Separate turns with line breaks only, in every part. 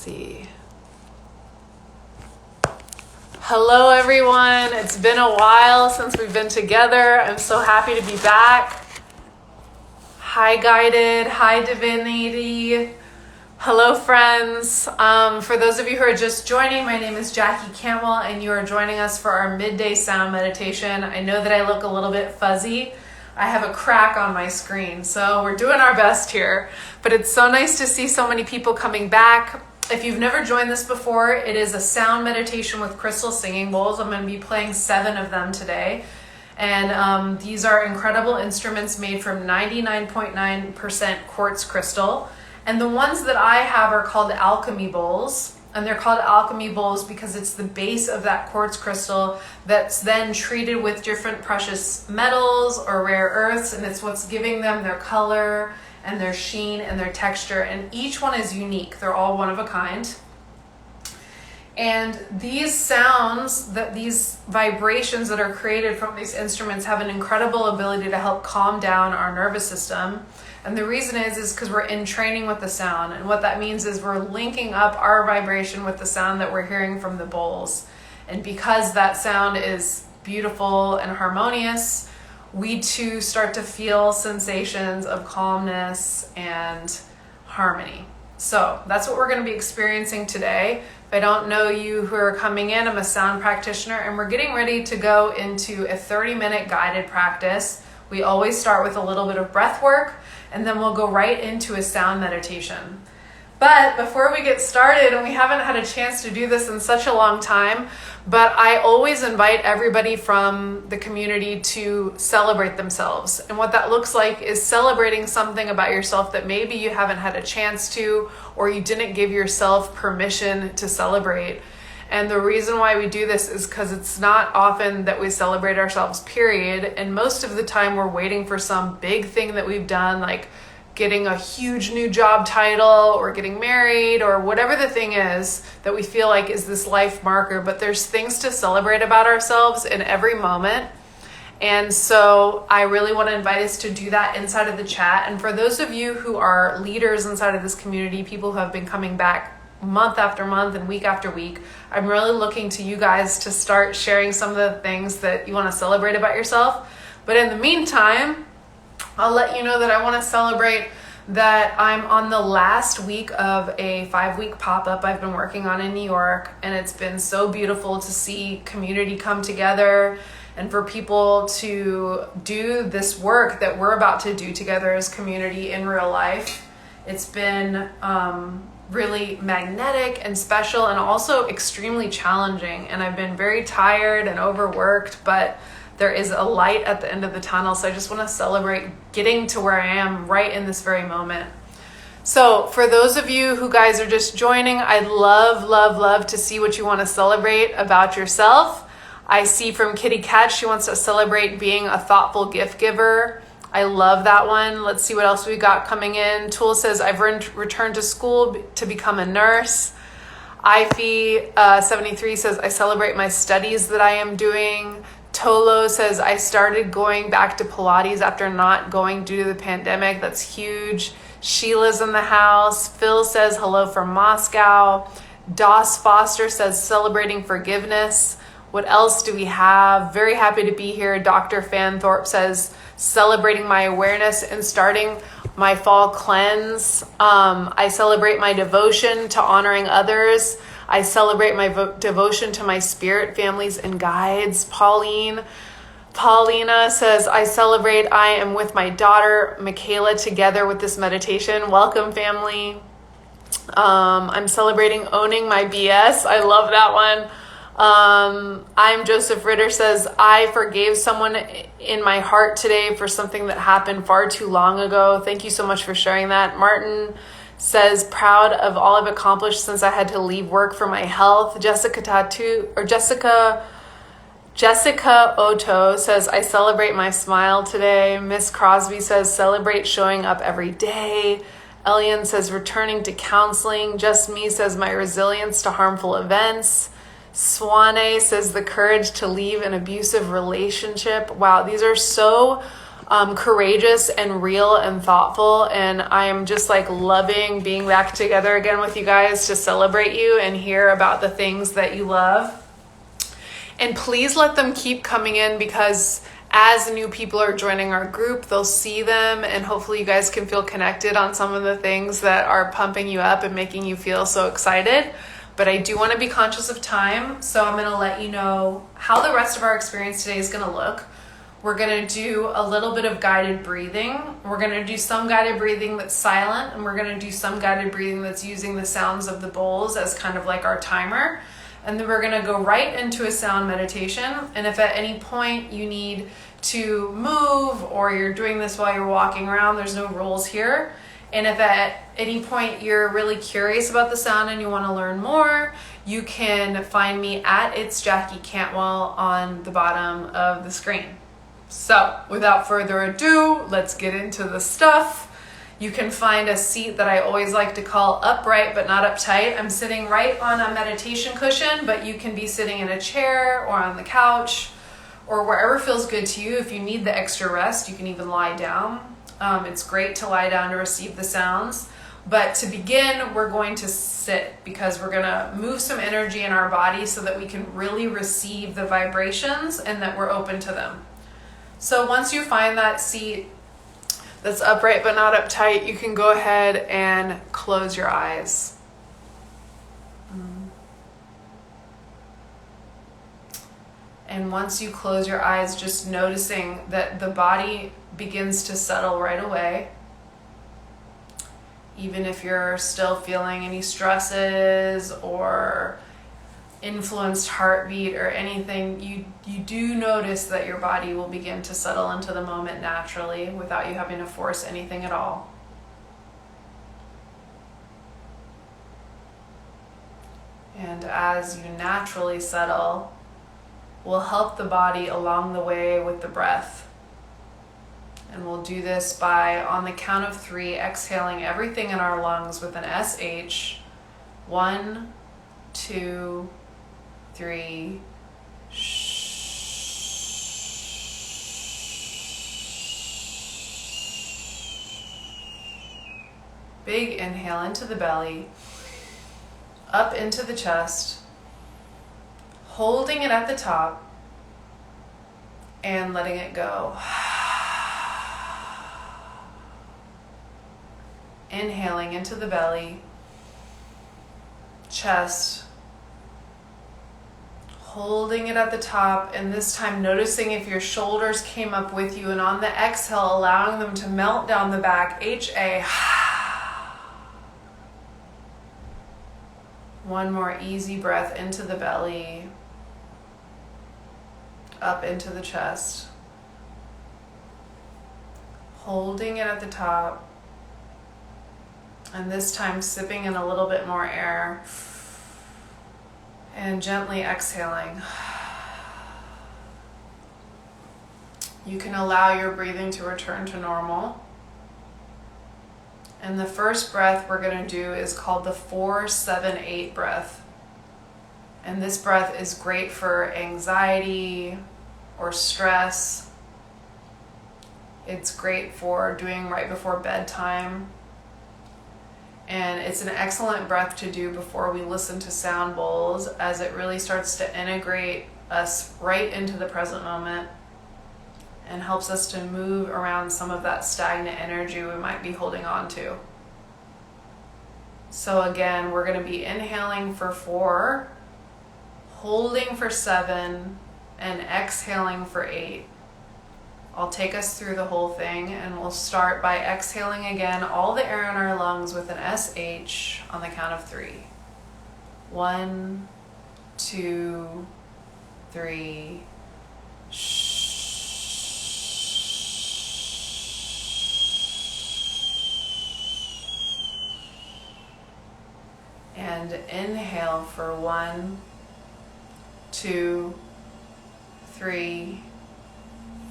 see. Hello everyone, it's been a while since we've been together. I'm so happy to be back. Hi guided, hi divinity. Hello friends. For those of you who are just joining, my name is Jackie Camel and you are joining us for our midday sound meditation. I know that I look a little bit fuzzy. I have a crack on my screen, so we're doing our best here. But it's so nice to see so many people coming back. If you've never joined this before, it is a sound meditation with crystal singing bowls. I'm going to be playing 7 of them today. And these are incredible instruments made from 99.9% quartz crystal. And the ones that I have are called alchemy bowls. And they're called alchemy bowls because it's the base of that quartz crystal that's then treated with different precious metals or rare earths. And it's what's giving them their color and their sheen and their texture. And each one is unique. They're all one of a kind. And these sounds, these vibrations that are created from these instruments have an incredible ability to help calm down our nervous system. And the reason is because we're in training with the sound. And what that means is we're linking up our vibration with the sound that we're hearing from the bowls. And because that sound is beautiful and harmonious, we too start to feel sensations of calmness and harmony. So that's what we're going to be experiencing today. If I don't know you who are coming in, I'm a sound practitioner and we're getting ready to go into a 30-minute guided practice. We always start with a little bit of breath work and then we'll go right into a sound meditation. But before we get started, and we haven't had a chance to do this in such a long time, but I always invite everybody from the community to celebrate themselves. And what that looks like is celebrating something about yourself that maybe you haven't had a chance to, or you didn't give yourself permission to celebrate. And the reason why we do this is because it's not often that we celebrate ourselves, period. And most of the time we're waiting for some big thing that we've done, like getting a huge new job title or getting married or whatever the thing is that we feel like is this life marker. But there's things to celebrate about ourselves in every moment. And so I really want to invite us to do that inside of the chat. And for those of you who are leaders inside of this community, people who have been coming back month after month and week after week, I'm really looking to you guys to start sharing some of the things that you want to celebrate about yourself. But in the meantime, I'll let you know that I want to celebrate that I'm on the last week of a 5-week pop-up I've been working on in New York, and it's been so beautiful to see community come together and for people to do this work that we're about to do together as community in real life. It's been really magnetic and special and also extremely challenging, and I've been very tired and overworked, but there is a light at the end of the tunnel. So I just want to celebrate getting to where I am right in this very moment. So for those of you who guys are just joining, I'd love to see what you want to celebrate about yourself. I see from Kitty Cat, she wants to celebrate being a thoughtful gift giver. I love that one. Let's see what else we got coming in. Tool says, I've returned to school to become a nurse. Ify73 says, I celebrate my studies that I am doing. Tolo says, I started going back to Pilates after not going due to the pandemic. That's huge. Sheila's in the house. Phil says, hello from Moscow. Doss Foster says, celebrating forgiveness. What else do we have? Very happy to be here. Dr. Fanthorpe says, celebrating my awareness and starting my fall cleanse. I celebrate my devotion to honoring others. I celebrate my devotion to my spirit families and guides. Paulina says, I celebrate I am with my daughter, Michaela, together with this meditation. Welcome, family. I'm celebrating owning my BS. I love that one. I'm Joseph Ritter says, I forgave someone in my heart today for something that happened far too long ago. Thank you so much for sharing that. Martin says, proud of all I've accomplished since I had to leave work for my health. Jessica Oto says, I celebrate my smile today. Miss Crosby says, celebrate showing up every day. Elian says, returning to counseling. Just Me says, my resilience to harmful events. Swane says, the courage to leave an abusive relationship. Wow, these are so courageous and real and thoughtful. And I am just like loving being back together again with you guys to celebrate you and hear about the things that you love. And please let them keep coming in, because as new people are joining our group, they'll see them, and hopefully you guys can feel connected on some of the things that are pumping you up and making you feel so excited. But I do want to be conscious of time, so I'm going to let you know how the rest of our experience today is going to look. We're going to do a little bit of guided breathing. We're going to do some guided breathing that's silent, and we're going to do some guided breathing that's using the sounds of the bowls as kind of like our timer. And then we're going to go right into a sound meditation. And if at any point you need to move, or you're doing this while you're walking around, there's no rules here. And if at any point you're really curious about the sound and you want to learn more, you can find me at It's Jackie Cantwell on the bottom of the screen. So without further ado, let's get into the stuff. You can find a seat that I always like to call upright but not uptight. I'm sitting right on a meditation cushion, but you can be sitting in a chair or on the couch or wherever feels good to you. If you need the extra rest, you can even lie down. It's great to lie down to receive the sounds. But to begin, we're going to sit, because we're going to move some energy in our body so that we can really receive the vibrations and that we're open to them. So once you find that seat that's upright but not uptight, you can go ahead and close your eyes. And once you close your eyes, just noticing that the body begins to settle right away. Even if you're still feeling any stresses or influenced heartbeat or anything, you do notice that your body will begin to settle into the moment naturally without you having to force anything at all. And as you naturally settle, we'll help the body along the way with the breath. And we'll do this by, on the count of 3, exhaling everything in our lungs with an SH. 1, 2, 3. Big inhale into the belly, up into the chest, holding it at the top and letting it go. Inhaling into the belly, chest, holding it at the top, and this time noticing if your shoulders came up with you, and on the exhale allowing them to melt down the back. HA. One more easy breath into the belly, up into the chest, holding it at the top, and this time sipping in a little bit more air and gently exhaling. You can allow your breathing to return to normal. And the first breath we're going to do is called the 4-7-8 breath. And this breath is great for anxiety or stress. It's great for doing right before bedtime. And it's an excellent breath to do before we listen to sound bowls, as it really starts to integrate us right into the present moment and helps us to move around some of that stagnant energy we might be holding on to. So again, we're going to be inhaling for 4, holding for 7, and exhaling for 8. I'll take us through the whole thing, and we'll start by exhaling again all the air in our lungs with an SH on the count of 3. 1, 2, 3. And inhale for 1, 2, 3,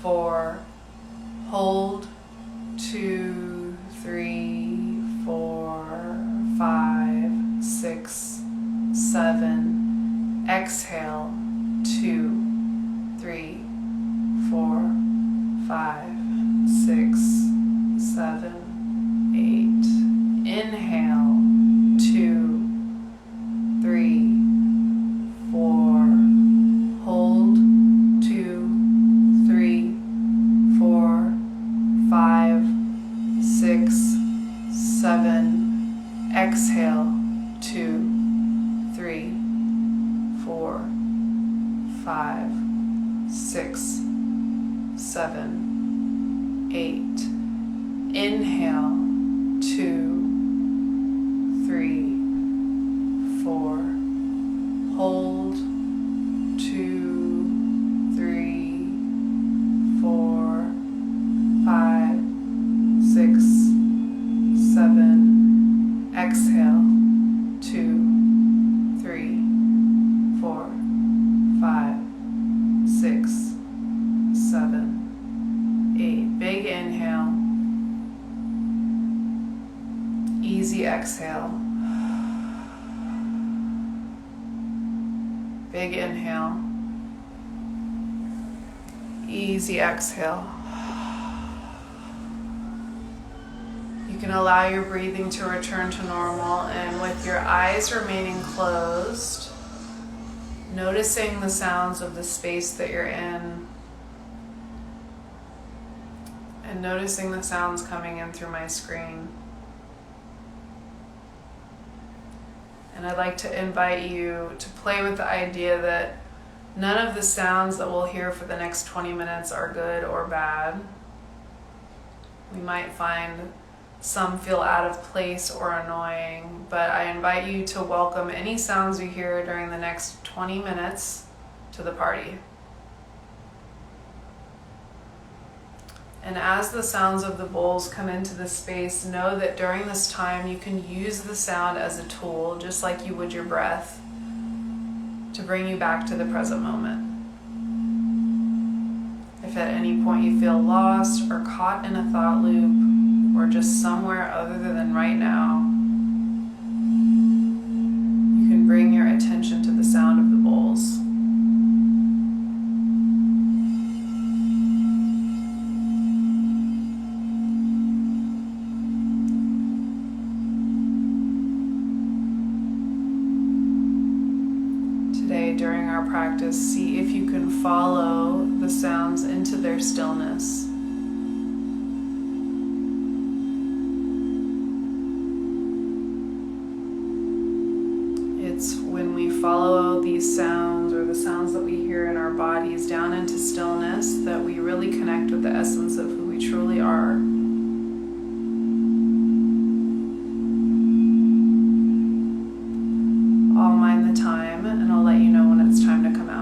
4. Hold 2, 3, 4, 5, 6, 7. Exhale 2, 3, 4, 5, 2, 3, 4, 5, 6, 7, 8. Inhale, 2, 3, 4. Hold, 2, 3, 4, 5, 6, 7. Exhale, 2, 3, 4, 5, 6, 7, 8. Big inhale. Easy exhale. Big inhale. Easy exhale. You can allow your breathing to return to normal, and with your eyes remaining closed, noticing the sounds of the space that you're in, and noticing the sounds coming in through my screen. And I'd like to invite you to play with the idea that none of the sounds that we'll hear for the next 20 minutes are good or bad. We might find some feel out of place or annoying, but I invite you to welcome any sounds you hear during the next 20 minutes to the party. And as the sounds of the bowls come into the space, know that during this time you can use the sound as a tool, just like you would your breath, to bring you back to the present moment. If at any point you feel lost or caught in a thought loop, or just somewhere other than right now, you can bring your attention to the sound of the bowls. During our practice, see if you can follow the sounds into their stillness. It's when we follow these sounds, or the sounds that we hear in our bodies, down into stillness, that we really connect with the essence of who we truly are. I'll mind the time, and I'll let you know when it's time to come out.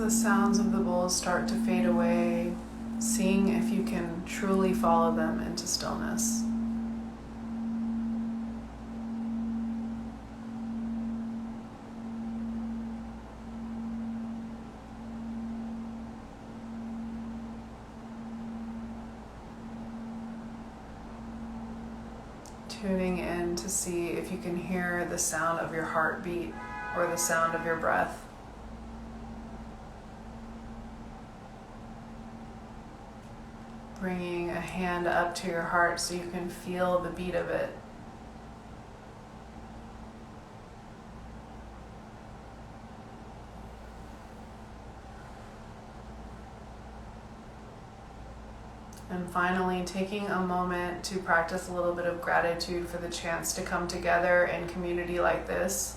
the sounds of the bowls start to fade away, seeing if you can truly follow them into stillness. Tuning in to see if you can hear the sound of your heartbeat or the sound of your breath. Bringing a hand up to your heart so you can feel the beat of it. And finally, taking a moment to practice a little bit of gratitude for the chance to come together in community like this.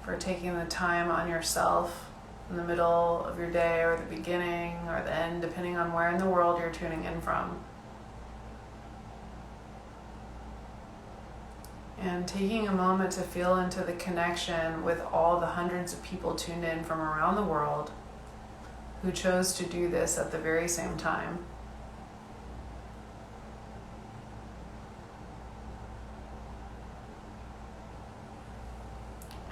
For taking the time on yourself in the middle of your day or the beginning or the end, depending on where in the world you're tuning in from. And taking a moment to feel into the connection with all the hundreds of people tuned in from around the world who chose to do this at the very same time.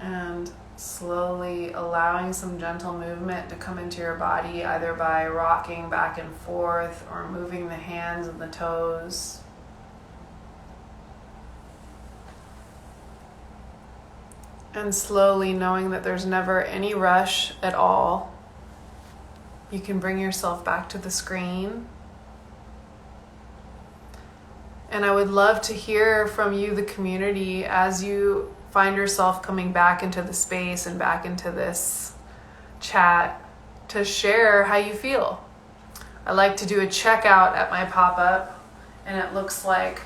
And slowly allowing some gentle movement to come into your body, either by rocking back and forth or moving the hands and the toes. And slowly knowing that there's never any rush at all. You can bring yourself back to the screen. And I would love to hear from you, the community, as you find yourself coming back into the space and back into this chat, to share how you feel. I like to do a checkout at my pop-up, and it looks like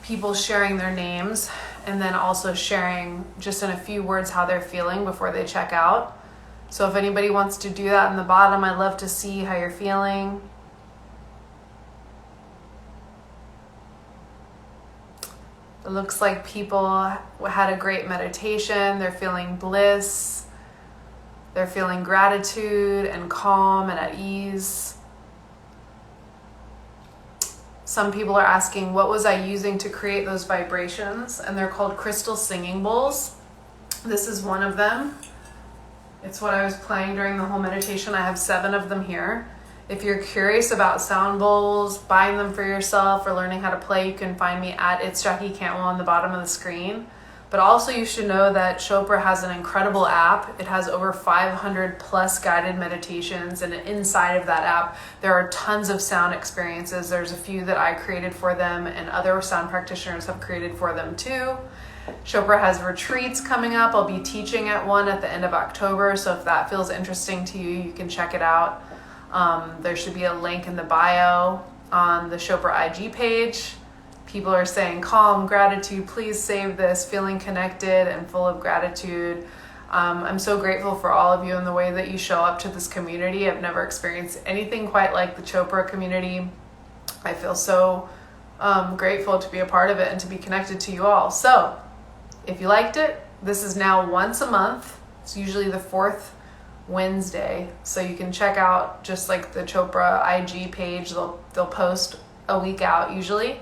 people sharing their names and then also sharing just in a few words how they're feeling before they check out. So if anybody wants to do that in the bottom, I'd love to see how you're feeling. It looks like people had a great meditation. They're feeling bliss. They're feeling gratitude and calm and at ease. Some people are asking, what was I using to create those vibrations? And they're called crystal singing bowls. This is one of them. It's what I was playing during the whole meditation. I have 7 of them here. If you're curious about sound bowls, buying them for yourself, or learning how to play, you can find me at It's Jackie Cantwell on the bottom of the screen. But also you should know that Chopra has an incredible app. It has over 500 plus guided meditations, and inside of that app, there are tons of sound experiences. There's a few that I created for them, and other sound practitioners have created for them too. Chopra has retreats coming up. I'll be teaching at one at the end of October, so if that feels interesting to you, you can check it out. There should be a link in the bio on the Chopra IG page. People are saying, calm, gratitude, please save this, feeling connected and full of gratitude. I'm so grateful for all of you and the way that you show up to this community. I've never experienced anything quite like the Chopra community. I feel so grateful to be a part of it and to be connected to you all. So if you liked it, this is now once a month. It's usually the 4th Wednesday. So you can check out just like the Chopra IG page. They'll post a week out usually.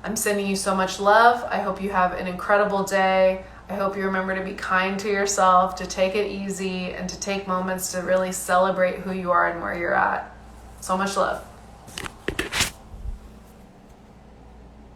I'm sending you so much love. I hope you have an incredible day. I hope you remember to be kind to yourself, to take it easy, and to take moments to really celebrate who you are and where you're at. So much love.